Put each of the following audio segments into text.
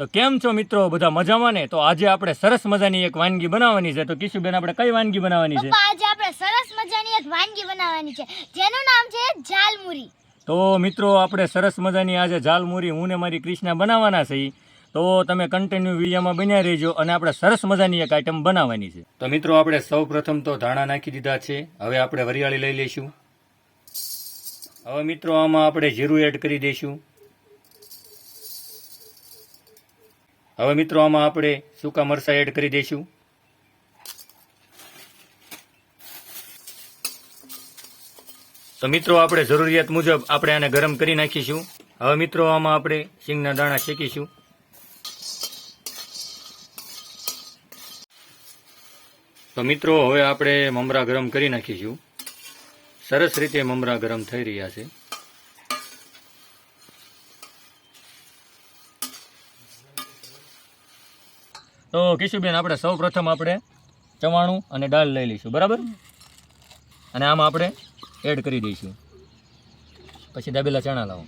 તો કેમ છો મિત્રો, બધા મજામાં ને? તો આજે આપણે સરસ મજાની એક વાનગી બનાવવાની છે. તો કિશુબેન, આપણે કઈ વાનગી બનાવવાની છે? પપ્પા, આજે આપણે સરસ મજાની એક વાનગી બનાવવાની છે જેનું નામ છે ઝાલમુરી. તો મિત્રો, આપણે સરસ મજાની આજે ઝાલમુરી હું ને મારી કૃષ્ણા બનાવવાના છે. તો તમે કન્ટિન્યુ વિડીયોમાં બન્યા રહેજો અને આપણે સરસ મજાની એક આઈટમ બનાવવાની છે. તો મિત્રો, આપણે સૌ પ્રથમ તો ધાણા નાખી દીધા છે. હવે આપણે વરિયાળી લઈ લઈશું. હવે મિત્રો, આમાં આપણે જીરું એડ કરી દઈશું. હવે મિત્રો, આમાં આપણે સૂકા મરચાં એડ કરી દઈશું. તો મિત્રો, આપણે જરૂરિયાત મુજબ આપણે આને ગરમ કરી નાખીશું. હવે મિત્રો, આમાં આપણે સિંગના દાણા શેકીશું. તો મિત્રો, હવે આપણે મમરા ગરમ કરી નાખીશું. સરસ રીતે મમરા ગરમ થઈ રહ્યા છે. તો કિશુબેન, આપણે સૌ પ્રથમ આપણે ચવાણું અને દાળ લઈ લઈશું, બરાબર? અને આમાં આપણે એડ કરી દઈશું. પછી દાબેલા ચણા લાવો,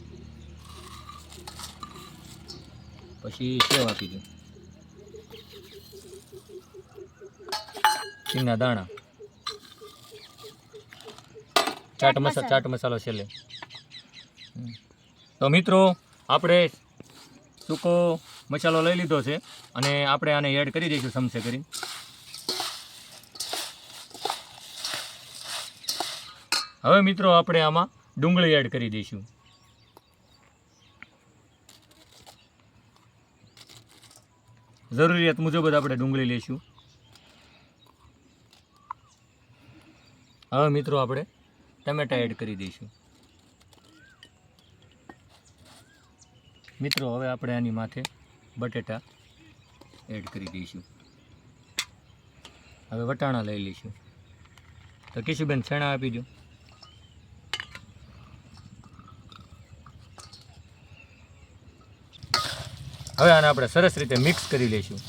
પછી સેવ આપી દો, સિંગના દાણા, ચાટ મસાલો છેલ્લે. તો મિત્રો, આપણે સૂકો મસાલો લઈ લીધો છે અને આપણે આને એડ કરી દઈશું ચમચે કરી. હવે મિત્રો, આપણે આમાં ડુંગળી એડ કરી દઈશું. જરૂરિયાત મુજબ જ આપણે ડુંગળી લઈશું. હવે મિત્રો, આપણે ટમેટા એડ કરી દઈશું. મિત્રો, હવે આપણે આની માથે બટેટા એડ કરી દઈશું. હવે વટાણા લઈ લઈશું. તો કિશુબેન, ચણા આપી દો. હવે આને આપણે સરસ રીતે મિક્સ કરી લઈશું.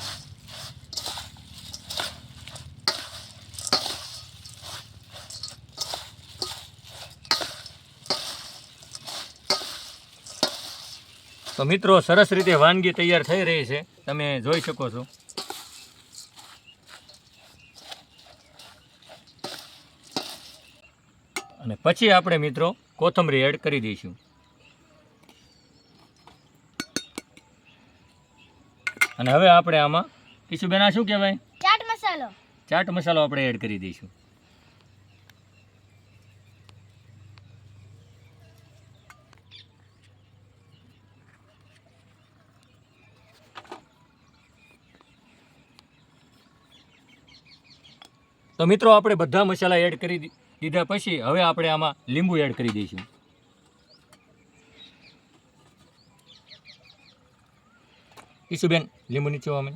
તો મિત્રો, સરસ રીતે વાનગી તૈયાર થઈ રહી છે, તમે જોઈ શકો છો. અને પછી આપણે મિત્રો કોથમરી એડ કરી દઈશું. અને હવે આપણે આમાં કિશુબેન, આ શું કહેવાય? ચાટ મસાલો. ચાટ મસાલો આપણે એડ કરી દઈશું. તો મિત્રો, આપણે બધા મસાલા એડ કરી દીધા પછી હવે આપણે આમાં લીંબુ એડ કરી દઈશું. કિશુબેન, લીંબુ નીચે અમે.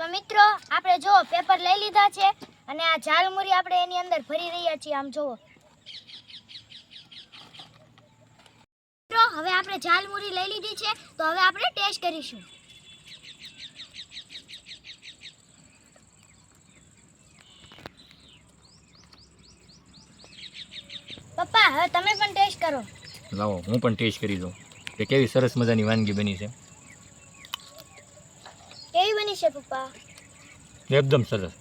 તો મિત્રો, આપણે જો પેપર લઈ લીધા છે અને આ ઝાલમુરી આપણે એની અંદર ભરી રહ્યા છીએ. આમ જુઓ મિત્રો, હવે આપણે ઝાલમુરી લઈ લીધી છે, તો હવે આપણે ટેસ્ટ કરીશું. પપ્પા, હવે તમે પણ ટેસ્ટ કરો. લાવો, હું પણ ટેસ્ટ કરી દઉં કે કેવી સરસ મજાની વાનગી બની છે. કેવી બની છે પપ્પા? એકદમ સરસ,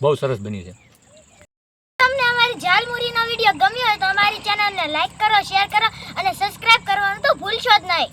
બહુ સરસ બની છે. તમને અમારી ઝાલમુરીનો વિડીયો ગમ્યો હોય તો અમારી ચેનલને લાઈક કરો, શેર કરો અને સબસ્ક્રાઇબ કરવાનું તો ભૂલશો જ નહીં.